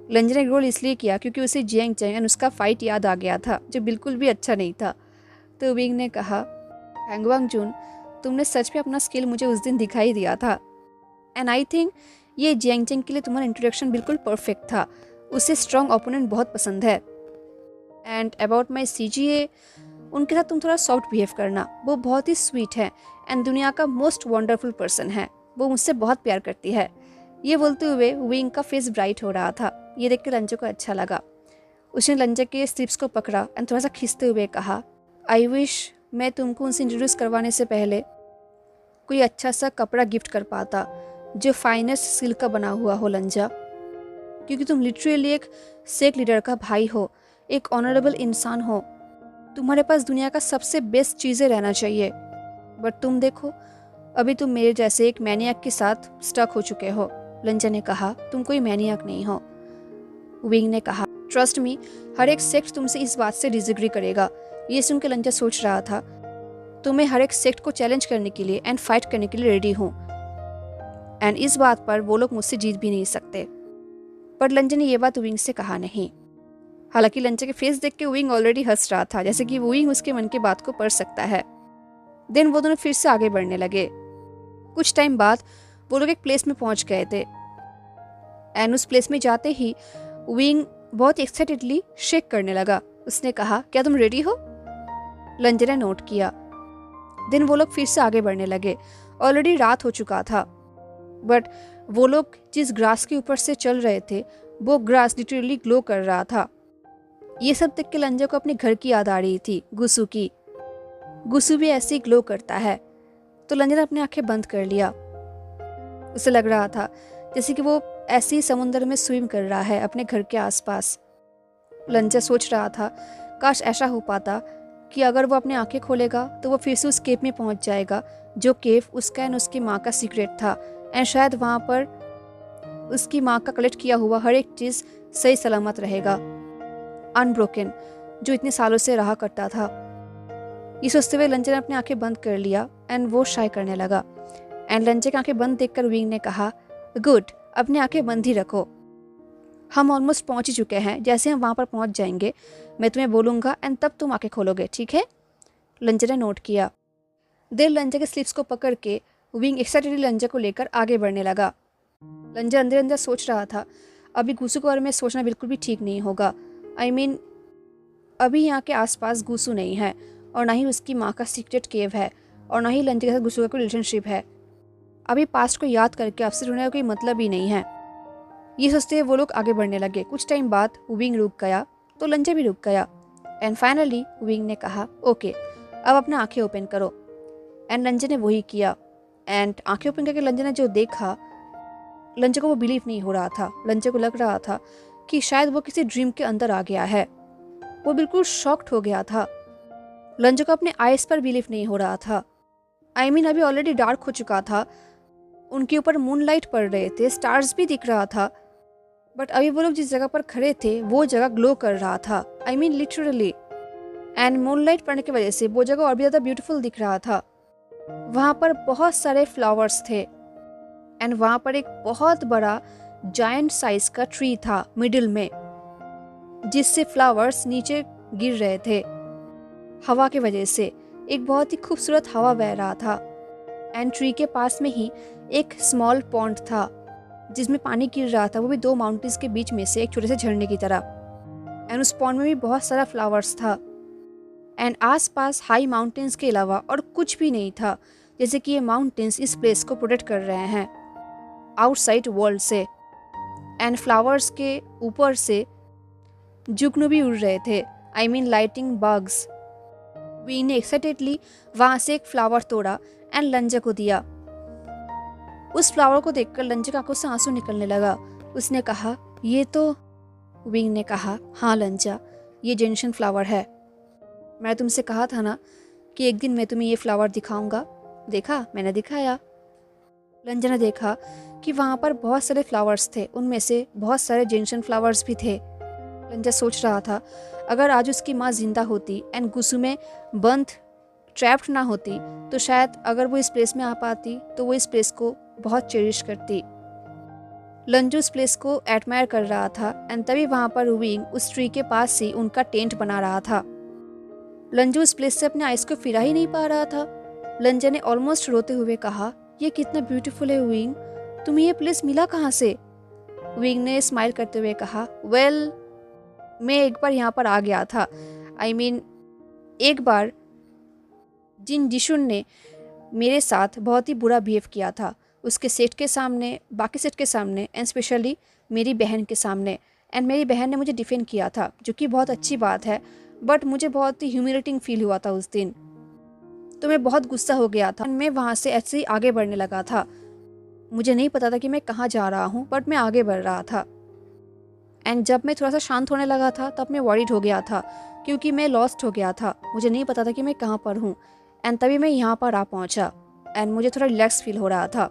लंजा ने ग्रोल इसलिए किया क्योंकि उसे जियांगचैन एंड उसका फाइट याद आ गया था जो बिल्कुल भी अच्छा नहीं था। तो विंग ने कहा हैंगवांग जुन तुमने सच में अपना स्किल मुझे उस दिन दिखाई दिया था। एंड आई थिंक ये जियांग चेंग के लिए तुम्हारा इंट्रोडक्शन बिल्कुल परफेक्ट था। उसे स्ट्रॉन्ग ओपोनेंट बहुत पसंद है। एंड अबाउट माई CGA, उनके साथ तुम थोड़ा सॉफ्ट बिहेव करना। वो बहुत ही स्वीट है एंड दुनिया का मोस्ट वंडरफुल पर्सन है। वो मुझसे बहुत प्यार करती है। ये बोलते हुए विंग का फेस ब्राइट हो रहा था। ये देख के लंजो को अच्छा लगा। उसने लंजो के स्लिप्स को पकड़ा एंड थोड़ा सा खींचते हुए कहा, आई विश मैं तुमको उनसे इंट्रोड्यूस करवाने से पहले कोई अच्छा सा कपड़ा गिफ्ट कर पाता जो फाइनेस्ट सिल्क का बना हुआ हो लंजा, क्योंकि तुम लिटरली एक सेक लीडर का भाई हो, एक ऑनरेबल इंसान हो। तुम्हारे पास दुनिया का सबसे बेस्ट चीज़ें रहना चाहिए। बट तुम देखो, अभी तुम मेरे जैसे एक मैनियाक के साथ स्टक हो चुके हो। लंजा ने कहा, तुम कोई मैनियाक नहीं हो। विंग ने कहा, ट्रस्ट मी, हर एक सेक्ट तुमसे इस बात से डिसएग्री करेगा। ये सुन के लंजा सोच रहा था, तो मैं हर एक सेक्ट को चैलेंज करने के लिए एंड फाइट करने के लिए रेडी हूँ। एंड इस बात पर वो लोग मुझसे जीत भी नहीं सकते। पर लंजा ने ये बात विंग से कहा नहीं। हालांकि लंजा के फेस देख के विंग ऑलरेडी हंस रहा था, जैसे कि विंग उसके मन की बात को पढ़ सकता है। देन वो दोनों फिर से आगे बढ़ने लगे। कुछ टाइम बाद वो लोग एक प्लेस में पहुंच गए थे। एंड उस प्लेस में जाते ही विंग बहुत एक्साइटेडली शेक करने लगा। उसने कहा, क्या तुम रेडी हो? लंजा ने नोट किया। देन वो लोग फिर से आगे बढ़ने लगे। ऑलरेडी रात हो चुका था, बट वो लोग जिस ग्रास के ऊपर से चल रहे थे वो ग्रास लिटरली ग्लो कर रहा था। ये सब देख के लंजा को अपने घर की याद आ रही थी, गुसु की। गुसु भी ऐसे ही ग्लो करता है। तो लंजा ने अपनी आंखें बंद कर लिया। उसे लग रहा था जैसे कि वो ऐसे ही समुद्र में स्विम कर रहा है अपने घर के आसपास। लंजा सोच रहा था, काश ऐसा हो पाता कि अगर वो अपनी आंखें खोलेगा तो वो फिर से उस केव में पहुंच जाएगा, जो केव उसका एंड उसकी माँ का सीक्रेट था। एंड शायद वहाँ पर उसकी माँ का कलेक्ट किया हुआ हर एक चीज़ सही सलामत रहेगा, अनब्रोकन, जो इतने सालों से रहा करता था। ये सोचते हुए लंजा ने अपनी आंखें बंद कर लिया एंड वो शाय करने लगा। एंड लंजा की आंखें बंद देखकर विंग ने कहा, गुड, अपनी आंखें बंद ही रखो। हम ऑलमोस्ट पहुंच ही चुके हैं। जैसे हम वहाँ पर पहुंच जाएंगे मैं तुम्हें बोलूँगा एंड तब तुम आंखें खोलोगे, ठीक है? लंजा ने नोट किया। देर लंजा के स्लिप्स को पकड़ के विंग एक्साइटेडली लंजा को लेकर आगे बढ़ने लगा। लंजा अंदर अंदर सोच रहा था, अभी गुसु के बारे में सोचना बिल्कुल भी ठीक नहीं होगा। आई मीन अभी यहाँ के आसपास गुसु नहीं है, और ना ही उसकी माँ का सीक्रेट केव है, और ना ही लंजा के साथ गुसु का कोई रिलेशनशिप है। अभी पास्ट को याद करके अपसेट होने का कोई मतलब ही नहीं है। ये सोचते हुए वो लोग आगे बढ़ने लगे। कुछ टाइम बाद विंग रुक गया तो लंजा भी रुक गया। एंड फाइनली विंग ने कहा, ओके, अब अपना आंखें ओपन करो। एंड लंजा ने वही किया। एंड आंखें ओपन करके लंजा ने जो देखा, लंजा को वो बिलीव नहीं हो रहा था। लंजा को लग रहा था कि शायद वो किसी ड्रीम के अंदर आ गया है। वो बिल्कुल शॉक्ड हो गया था। लंजा को अपने आइज पर बिलीव नहीं हो रहा था। आई मीन अभी ऑलरेडी डार्क हो चुका था, उनके ऊपर मूनलाइट पड़ रहे थे, स्टार्स भी दिख रहा था, बट अभी वो लोग जिस जगह पर खड़े थे वो जगह ग्लो कर रहा था। I mean literally. And moonlight पड़ने की वजह से वो जगह और भी ज़्यादा ब्यूटीफुल दिख रहा था। वहाँ पर बहुत सारे फ्लावर्स थे एंड वहाँ पर एक बहुत बड़ा जायंट साइज का ट्री था मिडिल में, जिससे फ्लावर्स नीचे गिर रहे थे हवा की वजह से। एक बहुत ही खूबसूरत हवा बह रहा था। एंड ट्री के पास में ही एक स्मॉल पॉन्ड था जिसमें पानी गिर रहा था, वो भी 2 माउंटेन्स के बीच में से एक छोटे से झरने की तरह। एंड उस पॉन्ड में भी बहुत सारा फ्लावर्स था। एंड आसपास हाई माउंटेन्स के अलावा और कुछ भी नहीं था, जैसे कि ये माउंटेन्स इस प्लेस को प्रोटेक्ट कर रहे हैं आउटसाइड वर्ल्ड से। एंड फ्लावर्स के ऊपर से जुगनू भी उड़ रहे थे, I mean lighting bugs. Wing ने एक्साइटेडली वहाँ से एक फ्लावर तोड़ा एंड लंजा को दिया। उस फ्लावर को देखकर लंजा की आंखों से आंसू निकलने लगा। उसने कहा, ये तो। विंग ने कहा, हाँ लंजा, ये जेनशन फ्लावर है। मैं तुमसे कहा था ना कि एक दिन मैं तुम्हें ये फ्लावर दिखाऊंगा। देखा, मैंने दिखाया। लंजा ने देखा कि वहाँ पर बहुत सारे फ्लावर्स थे, उनमें से बहुत सारे जेनशन फ्लावर्स भी थे। लंजा सोच रहा था, अगर आज उसकी माँ जिंदा होती एंड गुसु में बंद ट्रैप्ड ना होती तो शायद अगर वो इस प्लेस में आ पाती तो वो इस प्लेस को बहुत चेरिश करती। लंजू उस प्लेस को एडमायर कर रहा था एंड तभी वहाँ पर विंग उस ट्री के पास ही उनका टेंट बना रहा था। लंजू उस प्लेस से अपने आइस को फिरा ही नहीं पा रहा था। लंजा ने ऑलमोस्ट रोते हुए कहा, ये कितना ब्यूटीफुल है विंग, तुम्हें ये प्लेस मिला कहाँ से? विंग ने स्माइल करते हुए कहा, वेल मैं एक बार यहाँ पर आ गया था। एक बार जिन जिशुन ने मेरे साथ बहुत ही बुरा बिहेव किया था, उसके सेट के सामने, बाकी सेट के सामने एंड स्पेशली मेरी बहन के सामने, एंड मेरी बहन ने मुझे डिफेंड किया था, जो कि बहुत अच्छी बात है, बट मुझे बहुत ही ह्यूमिलेटिंग फील हुआ था उस दिन, तो मैं बहुत गुस्सा हो गया था। मैं वहाँ से ऐसे ही आगे बढ़ने लगा था। मुझे नहीं पता था कि मैं कहाँ जा रहा हूँ, बट मैं आगे बढ़ रहा था। एंड जब मैं थोड़ा सा शांत होने लगा था तब मैं वरीड हो गया था, क्योंकि मैं लॉस्ट हो गया था, मुझे नहीं पता था कि मैं कहाँ पर हूँ। एंड तभी मैं यहाँ पर आ पहुँचा एंड मुझे थोड़ा रिलैक्स फील हो रहा था।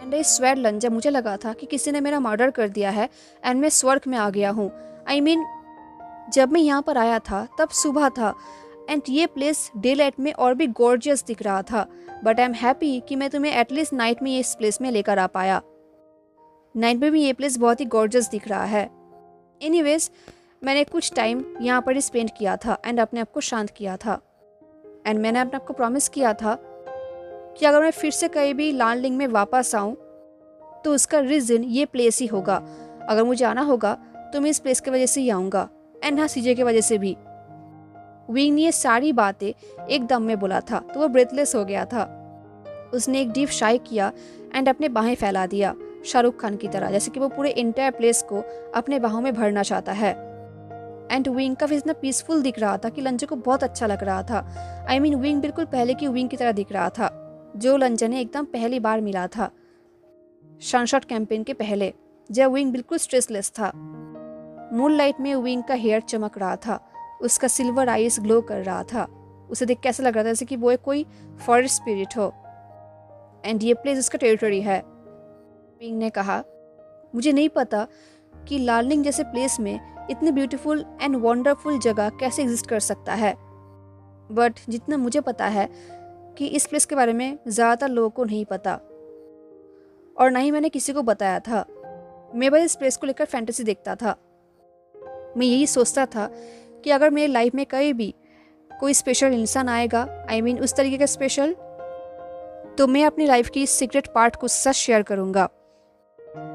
एंड आई स्वेयर लंजा, मुझे लगा था कि किसी ने मेरा मर्डर कर दिया है एंड मैं स्वर्ग में आ गया हूँ। जब मैं यहाँ पर आया था तब सुबह था एंड ये प्लेस डे लाइट में और भी गॉर्जियस दिख रहा था, बट आई एम हैप्पी कि मैं तुम्हें एटलीस्ट नाइट में इस प्लेस में लेकर आ पाया। नाइट में भी ये प्लेस बहुत ही गॉर्जियस दिख रहा है। एनीवेज, मैंने कुछ टाइम यहाँ पर स्पेंड किया था एंड अपने आप को शांत किया था। एंड मैंने अपने आप को प्रॉमिस किया था कि अगर मैं फिर से कहीं भी लानलिंग में वापस आऊँ तो उसका रीज़न ये प्लेस ही होगा। अगर मुझे आना होगा तो मैं इस प्लेस की वजह से ही आऊँगा, एंड हाँ, सीजे की वजह से भी। विंग ने ये सारी बातें एक दम में बोला था तो वो ब्रेथलेस हो गया था। उसने एक डीप शाई किया एंड अपने बाहें फैला दिया, शाहरुख खान की तरह, जैसे कि वो पूरे इंटायर प्लेस को अपने बाहों में भरना चाहता है। एंड विंग का फेस इतना पीसफुल दिख रहा था कि लंजा को बहुत अच्छा लग रहा था। विंग बिल्कुल पहले की विंग की तरह दिख रहा था, जो लंजा ने एकदम पहली बार मिला था, सनशॉट कैंपेन के पहले, जब विंग बिल्कुल स्ट्रेसलेस था। मूनलाइट में विंग का हेयर चमक रहा था, उसका सिल्वर आइज ग्लो कर रहा था। उसे देख कैसा लग रहा था जैसे कि वो कोई फॉरेस्ट स्पिरिट हो एंड ये प्लेस उसका टेरिटरी है। विंग ने कहा, मुझे नहीं पता कि लार्निंग जैसे प्लेस में इतनी ब्यूटीफुल एंड वंडरफुल जगह कैसे एग्जिस्ट कर सकता है, बट जितना मुझे पता है कि इस प्लेस के बारे में ज़्यादातर लोगों को नहीं पता, और ना ही मैंने किसी को बताया था। मैं बस इस प्लेस को लेकर फैंटेसी देखता था। मैं यही सोचता था कि अगर मेरी लाइफ में कहीं भी कोई स्पेशल इंसान आएगा, उस तरीके का स्पेशल, तो मैं अपनी लाइफ की इस सीक्रेट पार्ट को उसके साथ शेयर करूँगा।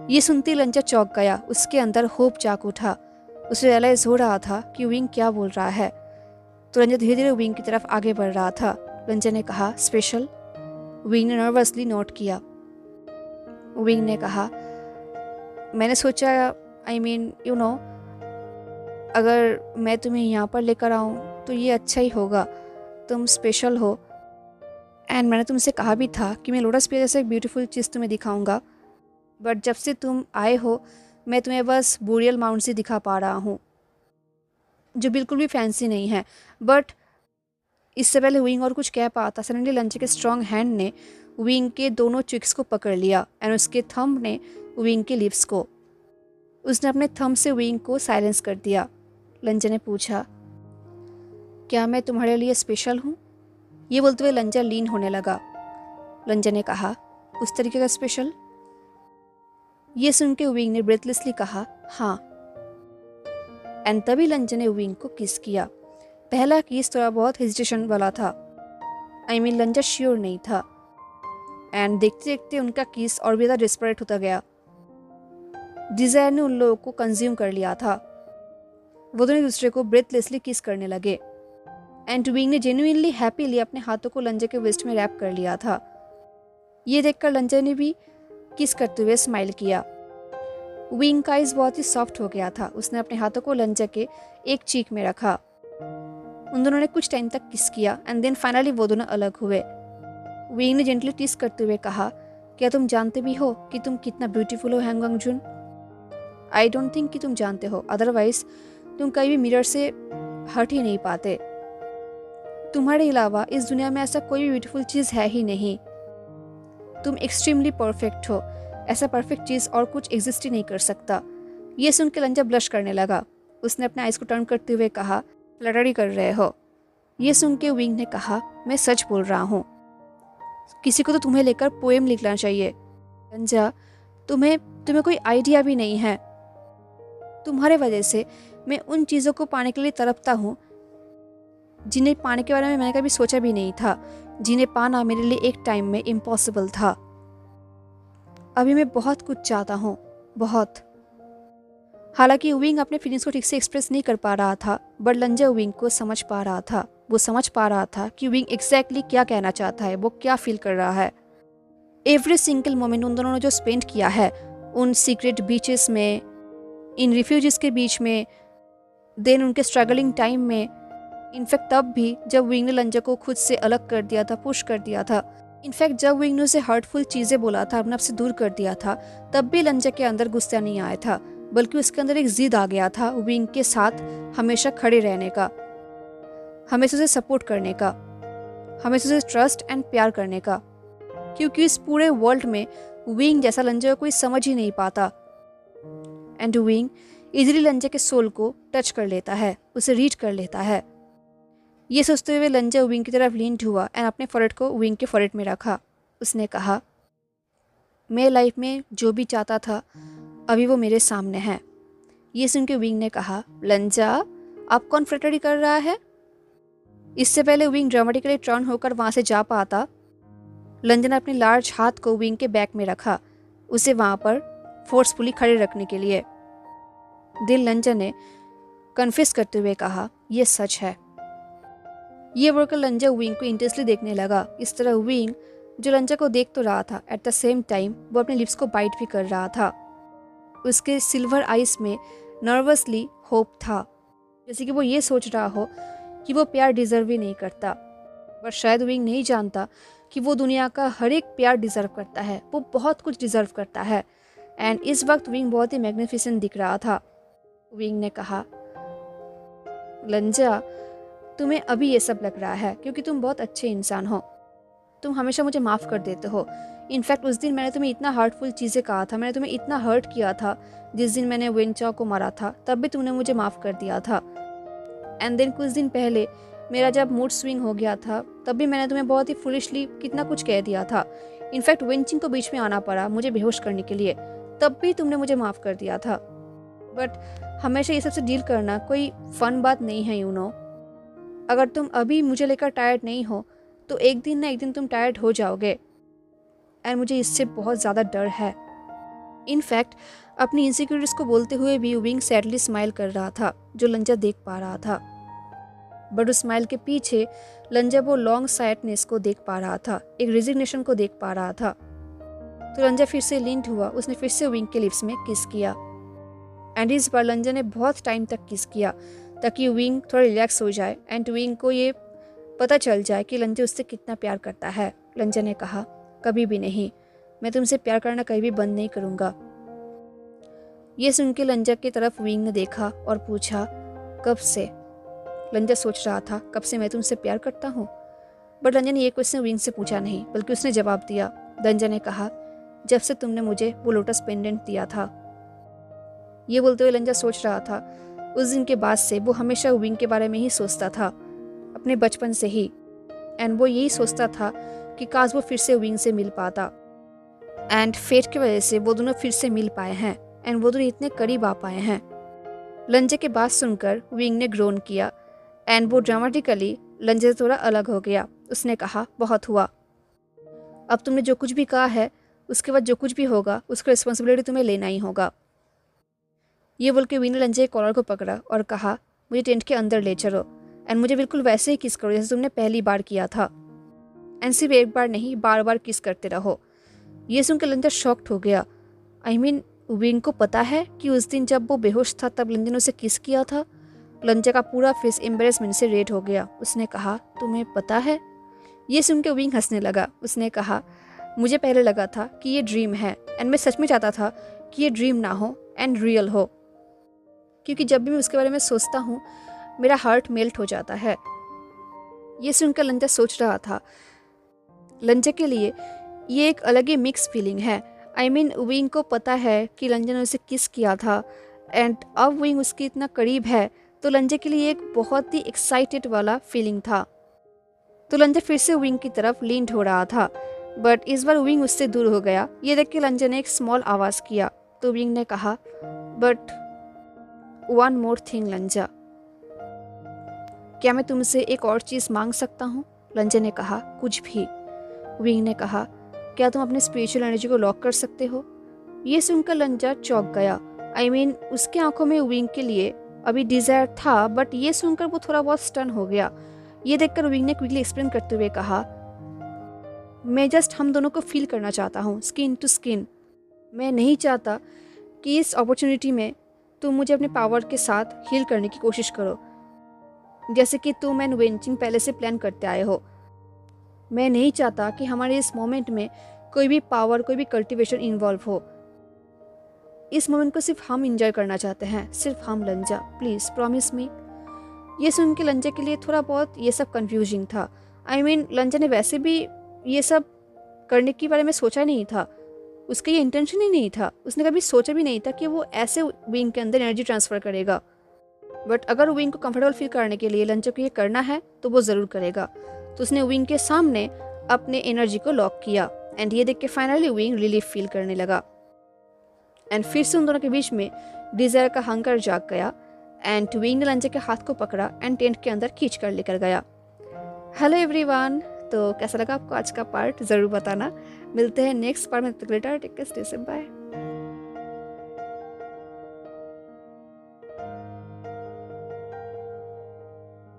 ये सुनते ही लंजा चौंक गया, उसके अंदर होप जाग उठा। उसे रियलाइज हो रहा था कि विंग क्या बोल रहा है, तो लंजा धीरे धीरे विंग की तरफ आगे बढ़ रहा था। लंजा ने कहा, स्पेशल? विंग ने नर्वसली नोट किया। विंग ने कहा, मैंने सोचा अगर मैं तुम्हें यहाँ पर लेकर आऊँ तो ये अच्छा ही होगा, तुम स्पेशल हो, एंड मैंने तुमसे कहा भी था कि मैं लोटस पे जैसे एक ब्यूटीफुल चीज़ तुम्हें दिखाऊंगा, बट जब से तुम आए हो मैं तुम्हें बस बोरियल माउंट्स ही दिखा पा रहा हूँ, जो बिल्कुल भी फैंसी नहीं है। बट इससे पहले विंग और कुछ कह पाता, सडनली लंचे के स्ट्रॉन्ग हैंड ने विंग के दोनों चिक्स को पकड़ लिया एंड उसके थंब ने विंग के लिप्स को, उसने अपने थंब से विंग को साइलेंस कर दिया। लंजा ने पूछा, क्या मैं तुम्हारे लिए स्पेशल हूँ? ये बोलते हुए लंजा लीन होने लगा। लंजा ने कहा, उस तरीके का स्पेशल? ये सुन के विंग ने ब्रेथलेसली कहा, हाँ। एंड तभी लंजा ने विंग को किस किया। पहला किस थोड़ा बहुत हेजिटेशन वाला था, लंजा श्योर नहीं था, एंड देखते देखते उनका किस और भी ज़्यादा डिस्परेट होता गया। डिजायर ने उन लोगों को कंज्यूम कर लिया था। वो दोनों दूसरे को ब्रेथलेसली किस करने लगे एंड विंग ने जेन्युइनली हैप्पीली अपने हाथों को लंजा के वेस्ट में रैप कर लिया था। ये देखकर लंजा ने भी किस करते हुए स्माइल किया। विंग का आइज बहुत ही सॉफ्ट हो गया था। उसने अपने हाथों को लंजा के एक चीक में रखा। उन दोनों ने कुछ टाइम तक किस किया एंड देन फाइनली वो दोनों अलग हुए। विंग ने जेंटली टिस करते हुए कहा, क्या तुम जानते भी हो कि तुम कितना ब्यूटीफुल हो हैंगवांग जुन? आई डोंट थिंक कि तुम जानते हो, अदरवाइज तुम कभी भी मिरर से हट ही नहीं पाते। तुम्हारे अलावा इस दुनिया में ऐसा कोई भी ब्यूटीफुल चीज़ है ही नहीं। तुम एक्सट्रीमली परफेक्ट हो, ऐसा परफेक्ट चीज़ और कुछ एग्जिस्ट ही नहीं कर सकता। ये सुन के लंजा ब्लश करने लगा। उसने अपने आइज को टर्न करते हुए कहा, फ्लटरी कर रहे हो? ये सुन के विंग ने कहा, मैं सच बोल रहा हूँ। किसी को तो तुम्हें लेकर पोएम लिखना चाहिए। लंजा, तुम्हें कोई आइडिया भी नहीं है। तुम्हारे वजह से मैं उन चीज़ों को पाने के लिए तड़पता हूँ जिन्हें पाने के बारे में मैंने कभी सोचा भी नहीं था, जिन्हें पाना मेरे लिए एक टाइम में इम्पॉसिबल था। अभी मैं बहुत कुछ चाहता हूँ, बहुत। हालांकि विंग अपने फीलिंग्स को ठीक से एक्सप्रेस नहीं कर पा रहा था, बट लंजा विंग को समझ पा रहा था। वो समझ पा रहा था कि विंग एग्जैक्टली क्या कहना चाहता है, वो क्या फील कर रहा है। एवरी सिंगल मोमेंट उन दोनों ने जो स्पेंड किया है, उन सीक्रेट बीचेस में, इन रिफ्यूजीज के बीच में, देन उनके स्ट्रगलिंग टाइम में, इनफैक्ट तब भी जब विंग ने लंजा को खुद से अलग कर दिया था, पुश कर दिया था। इनफैक्ट जब विंग ने उसे हर्टफुल चीज़ें बोला था, अपने आप से दूर कर दिया था, तब भी लंजा के अंदर गुस्सा नहीं आया था, बल्कि उसके अंदर एक जिद आ गया था विंग के साथ हमेशा खड़े रहने का, हमेशा उसे सपोर्ट करने का, हमेशा उसे ट्रस्ट एंड प्यार करने का। क्योंकि इस पूरे वर्ल्ड में विंग जैसा लंजा को कोई समझ ही नहीं पाता। एंड विंग इजीली लंजा के सोल को टच कर लेता है, उसे रीच कर लेता है। ये सोचते हुए लंजा विंग की तरफ लीन हुआ एंड अपने फॉरहेड को विंग के फॉरहेड में रखा। उसने कहा, मैं लाइफ में जो भी चाहता था अभी वो मेरे सामने है। ये सुन के विंग ने कहा, लंजा आप कौन फ्लर्टरी कर रहा है? इससे पहले विंग ड्रामेटिकली टर्न होकर वहां से जा पाता, लंजा ने अपने लार्ज हाथ को विंग के बैक में रखा, उसे वहां पर फोर्सफुली खड़े रखने के लिए। दिल लंजा ने कन्फेस करते हुए कहा, यह सच है। ये बोलकर लंजा विंग को इंटेंसली देखने लगा। इस तरह विंग जो लंजा को देख तो रहा था, एट द सेम टाइम वो अपने लिप्स को बाइट भी कर रहा था। उसके सिल्वर आइज में नर्वसली होप था, जैसे कि वो ये सोच रहा हो कि वो प्यार डिजर्व ही नहीं करता। पर शायद विंग नहीं जानता कि वो दुनिया का हर एक प्यार डिजर्व करता है, वो बहुत कुछ डिजर्व करता है। एंड इस वक्त विंग बहुत ही मैग्निफिसेंट दिख रहा था। विंग ने कहा, लंजा तुम्हें अभी ये सब लग रहा है क्योंकि तुम बहुत अच्छे इंसान हो, तुम हमेशा मुझे माफ़ कर देते हो। इनफैक्ट उस दिन मैंने तुम्हें इतना हर्टफुल चीज़ें कहा था, मैंने तुम्हें इतना हर्ट किया था जिस दिन मैंने वेनचाओ को मारा था, तब भी तुमने मुझे माफ़ कर दिया था। एंड देन कुछ दिन पहले मेरा जब मूड स्विंग हो गया था, तब भी मैंने तुम्हें बहुत ही फुलिशली कितना कुछ कह दिया था। इनफैक्ट वेंचिंग को बीच में आना पड़ा मुझे बेहोश करने के लिए, तब भी तुमने मुझे माफ़ कर दिया था। बट हमेशा ये सबसे डील करना कोई फन बात नहीं है, यू नो। अगर तुम अभी मुझे लेकर टायर्ड नहीं हो तो एक दिन ना एक दिन तुम टायर्ड हो जाओगे, एंड मुझे इससे बहुत ज़्यादा डर है। इनफैक्ट अपनी इनसिक्योरिटीज को बोलते हुए भी विंग सैडली स्माइल कर रहा था, जो लंजा देख पा रहा था। बट उस स्माइल के पीछे लंजा वो लॉन्ग सैडनेस को देख पा रहा था, एक रेजिग्नेशन को देख पा रहा था। तो लंजा फिर से लीन हुआ, उसने फिर से विंग के लिप्स में किस किया। एंड इस बार लंजा ने बहुत टाइम तक किस किया ताकि विंग थोड़ा रिलैक्स हो जाए एंड विंग को ये पता चल जाए कि लंजा उससे कितना प्यार करता है। लंजा ने कहा, कभी भी नहीं, मैं तुमसे प्यार करना कभी भी बंद नहीं करूँगा। ये सुन के लंजा की तरफ विंग ने देखा और पूछा, कब से? लंजा सोच रहा था, कब से मैं तुमसे प्यार करता हूँ? बट लंजा ने ये क्वेश्चन विंग से पूछा नहीं, बल्कि उसने जवाब दिया। लंजा ने कहा, जब से तुमने मुझे वो लोटस पेंडेंट दिया था। ये बोलते हुए लंजा सोच रहा था, उस दिन के बाद से वो हमेशा विंग के बारे में ही सोचता था, अपने बचपन से ही। एंड वो यही सोचता था कि काश वो फिर से विंग से मिल पाता। एंड फेट की वजह से वो दोनों फिर से मिल पाए हैं एंड वो दोनों इतने करीब आ पाए हैं। लंजा के बात सुनकर विंग ने ग्रोन किया एंड वो ड्रामेटिकली लंजा से थोड़ा अलग हो गया। उसने कहा, बहुत हुआ, अब तुमने जो कुछ भी कहा है उसके बाद जो कुछ भी होगा उसका रिस्पॉन्सिबिलिटी तुम्हें लेना ही होगा। ये बोल के विंग ने लंजा के कॉलर को पकड़ा और कहा, मुझे टेंट के अंदर ले चलो एंड मुझे बिल्कुल वैसे ही किस करो जैसे तुमने पहली बार किया था। एंड सिर्फ एक बार नहीं, बार बार किस करते रहो। ये सुनकर लंजा शॉक्ड हो गया। आई मीन विंग को पता है कि उस दिन जब वो बेहोश था तब लंजा ने उसे किस किया था? लंजा का पूरा फेस एम्बेरसमेंट से रेड हो गया। उसने कहा, तुम्हें पता है? ये सुनकर विंग हंसने लगा। उसने कहा, मुझे पहले लगा था कि ये ड्रीम है एंड मैं सच में चाहता था कि ये ड्रीम ना हो एंड रियल हो, क्योंकि जब भी मैं उसके बारे में सोचता हूँ मेरा हार्ट मेल्ट हो जाता है। ये सुनकर लंजा सोच रहा था, लंजा के लिए ये एक अलग ही मिक्स फीलिंग है। आई मीन विंग को पता है कि लंजा ने उसे किस किया था एंड अब विंग उसके इतना करीब है, तो लंजा के लिए एक बहुत ही एक्साइटेड वाला फीलिंग था। तो लंजा फिर से विंग की तरफ लीन हो रहा था, बट इस बार विंग उससे दूर हो गया। ये देख के लंजा ने एक स्मॉल आवाज़ किया, तो विंग ने कहा, बट वन मोर थिंग लंजा, क्या मैं तुमसे एक और चीज़ मांग सकता हूँ? लंजा ने कहा, कुछ भी। विंग ने कहा, क्या तुम अपनी स्पिरिचुअल एनर्जी को लॉक कर सकते हो? ये सुनकर लंजा चौंक गया। उसके आंखों में विंग के लिए अभी डिजायर था, बट ये सुनकर वो थोड़ा बहुत स्टन हो गया। ये देखकर विंग ने क्विकली एक्सप्लेन करते हुए कहा, मैं जस्ट हम दोनों को फील करना चाहता हूँ, स्किन टू स्किन। मैं नहीं चाहता कि इस अपॉर्चुनिटी में तुम मुझे अपने पावर के साथ हील करने की कोशिश करो, जैसे कि तुम एंड वेंचिंग पहले से प्लान करते आए हो। मैं नहीं चाहता कि हमारे इस मोमेंट में कोई भी पावर, कोई भी कल्टीवेशन इन्वॉल्व हो। इस मोमेंट को सिर्फ हम इंजॉय करना चाहते हैं, सिर्फ हम। लंजा, प्लीज प्रॉमिस मी। ये सुन के लंजा के लिए थोड़ा बहुत ये सब कंफ्यूजिंग था। लंजा ने वैसे भी ये सब करने के बारे में सोचा नहीं था, उसका ये इंटेंशन ही नहीं था। उसने कभी सोचा भी नहीं था कि वो ऐसे विंग के अंदर एनर्जी ट्रांसफर करेगा। बट अगर विंग को कंफर्टेबल फील करने के लिए लंजा को ये करना है तो वो ज़रूर करेगा। तो उसने विंग के सामने अपने एनर्जी को लॉक किया एंड ये देख के फाइनली विंग रिलीफ फील करने लगा। एंड फिर से उन दोनों के बीच में डिजायर का हंगर जाग गया एंड विंग ने लंजा के हाथ को पकड़ा एंड टेंट के अंदर खींच कर लेकर गया। हेलो एवरीवन, तो कैसा लगा आपको आज का पार्ट ज़रूर बताना। मिलते हैं नेक्स्ट पार्ट में। Take care, stay safe, bye.